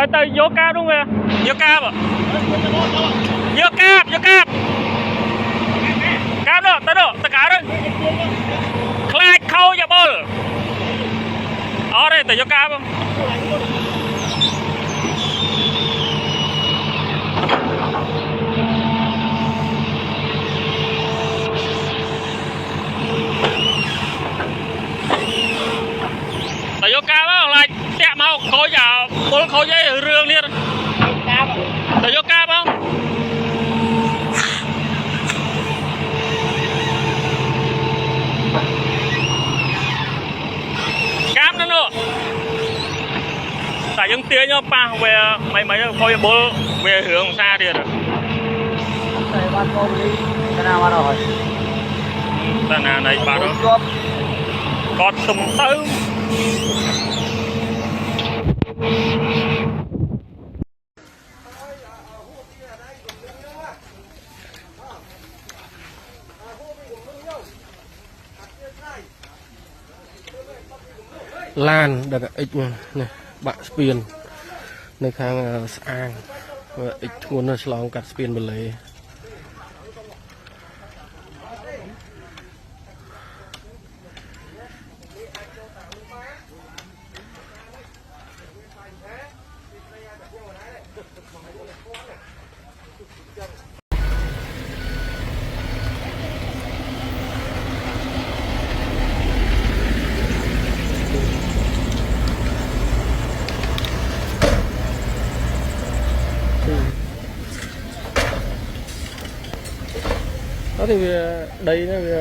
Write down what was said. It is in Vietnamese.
tới vô cáp đúng không? Vô cáp à? Vô cáp, vô cáp. Cáp đó, tới đó, tất cả đó. Khai khâu cho bol. Ở đây tới vô cáp không? Tới vô cáp á, lại tẹo mau khôi vào bol khôi dây rương đi. Tới vô cáp không? Cáp nữa nữa. Tại những tiếng nhau pa về mấy khôi bol về hướng xa đi rồi. Ta nào này bà đó. Còn tùm tư. Lan được ít này bạn spiên nơi khang sang ít muốn nó long cắt spiên bên lấy đó thì đây nó